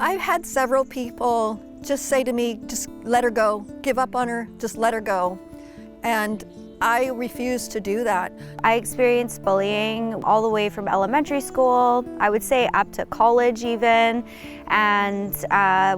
I've had several people just say to me, just let her go, give up on her, just let her go. And I refuse to do that. I experienced bullying all the way from elementary school, I would say up to college even. And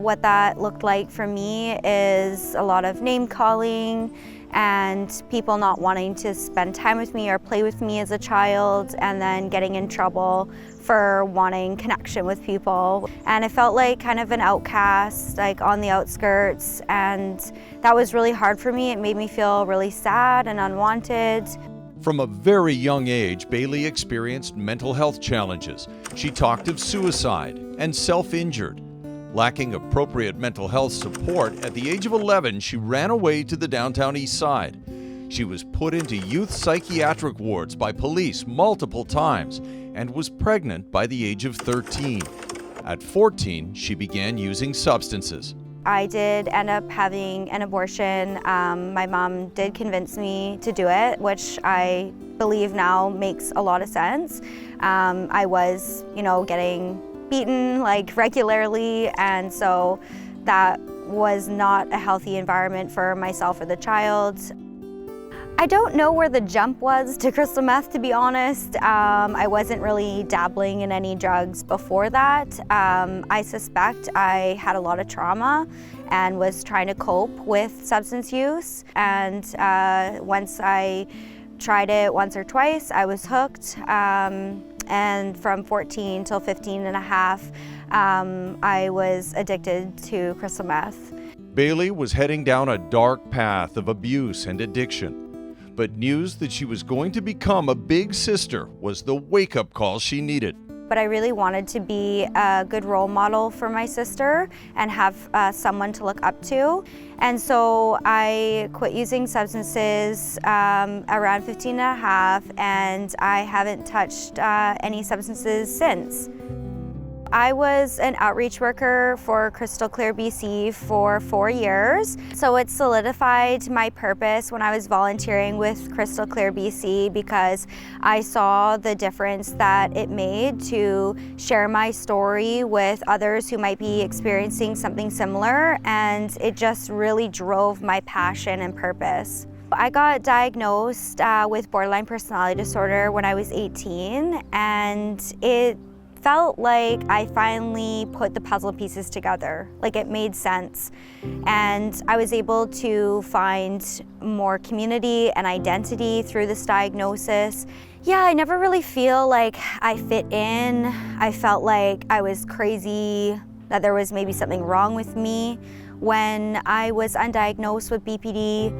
what that looked like for me is a lot of name calling and people not wanting to spend time with me or play with me as a child, and then getting in trouble for wanting connection with people. And it felt like kind of an outcast, like on the outskirts, and that was really hard for me. It made me feel really sad and unwanted. From a very young age, Baylie experienced mental health challenges. She talked of suicide and self-injured. Lacking appropriate mental health support, at the age of 11, she ran away to the downtown east side. She was put into youth psychiatric wards by police multiple times and was pregnant by the age of 13. At 14, she began using substances. I did end up having an abortion. My mom did convince me to do it, which I believe now makes a lot of sense. I was, getting beaten like regularly, and so that was not a healthy environment for myself or the child. I don't know where the jump was to crystal meth, to be honest. I wasn't really dabbling in any drugs before that. I suspect I had a lot of trauma and was trying to cope with substance use. And once I tried it once or twice, I was hooked. And from 14 till 15 and a half, I was addicted to crystal meth. Baylie was heading down a dark path of abuse and addiction. But news that she was going to become a big sister was the wake-up call she needed. But I really wanted to be a good role model for my sister and have someone to look up to. And so I quit using substances around 15 and a half, and I haven't touched any substances since. I was an outreach worker for Crystal Clear BC for 4 years. So it solidified my purpose when I was volunteering with Crystal Clear BC, because I saw the difference that it made to share my story with others who might be experiencing something similar, and it just really drove my passion and purpose. I got diagnosed with borderline personality disorder when I was 18, and it felt like I finally put the puzzle pieces together, like it made sense. And I was able to find more community and identity through this diagnosis. Yeah, I never really feel like I fit in. I felt like I was crazy, that there was maybe something wrong with me when I was undiagnosed with BPD.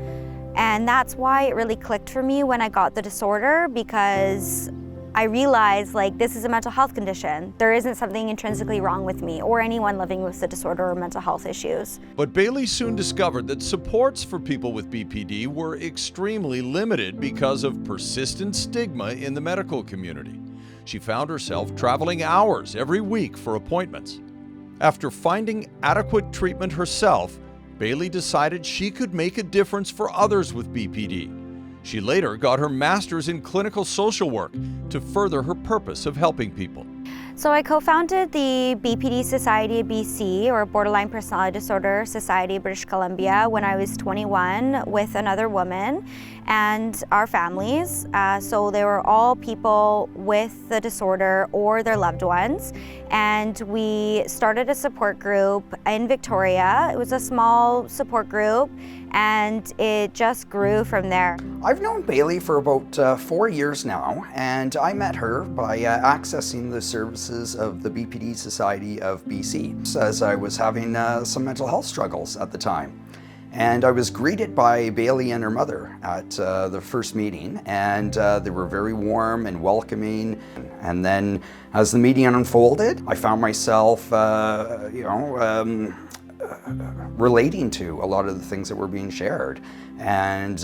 And that's why it really clicked for me when I got the disorder, because I realized, this is a mental health condition. There isn't something intrinsically wrong with me or anyone living with the disorder or mental health issues. But Baylie soon discovered that supports for people with BPD were extremely limited because of persistent stigma in the medical community. She found herself traveling hours every week for appointments. After finding adequate treatment herself, Baylie decided she could make a difference for others with BPD. She later got her master's in clinical social work to further her purpose of helping people. So I co-founded the BPD Society of BC, or Borderline Personality Disorder Society of British Columbia, when I was 21 with another woman and our families. So they were all people with the disorder or their loved ones. And we started a support group in Victoria. It was a small support group, and it just grew from there. I've known Baylie for about 4 years now, and I met her by accessing the services of the BPD Society of BC, as I was having some mental health struggles at the time. And I was greeted by Baylie and her mother at the first meeting, and they were very warm and welcoming. And then as the meeting unfolded, I found myself, relating to a lot of the things that were being shared, and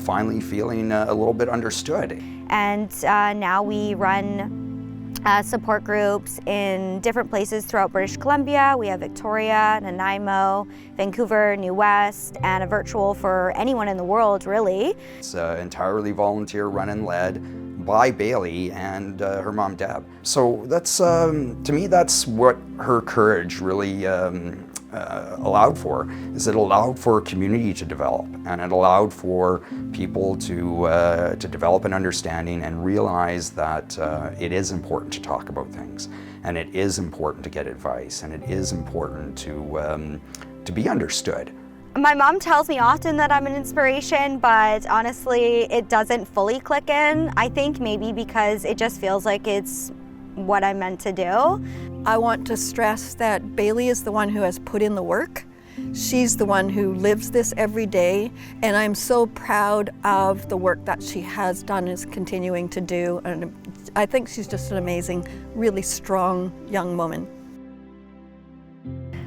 finally feeling a little bit understood. And now we run support groups in different places throughout British Columbia. We have Victoria, Nanaimo, Vancouver, New West, and a virtual for anyone in the world, really. It's entirely volunteer run and led by Baylie and her mom Deb. So that's, to me, that's what her courage really allowed for, is it allowed for a community to develop, and it allowed for people to develop an understanding and realize that it is important to talk about things, and it is important to get advice, and it is important to be understood. My mom tells me often that I'm an inspiration, but honestly, it doesn't fully click in. I think maybe because it just feels like it's what I'm meant to do. I want to stress that Baylie is the one who has put in the work. She's the one who lives this every day, and I'm so proud of the work that she has done and is continuing to do. And I think she's just an amazing, really strong young woman.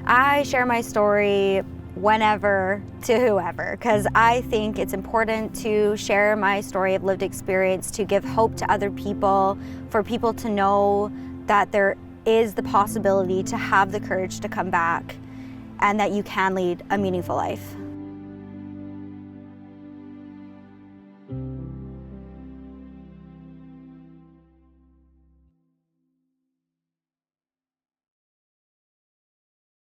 I share my story whenever to whoever, because I think it's important to share my story of lived experience, to give hope to other people, for people to know that there is the possibility to have the courage to come back and that you can lead a meaningful life.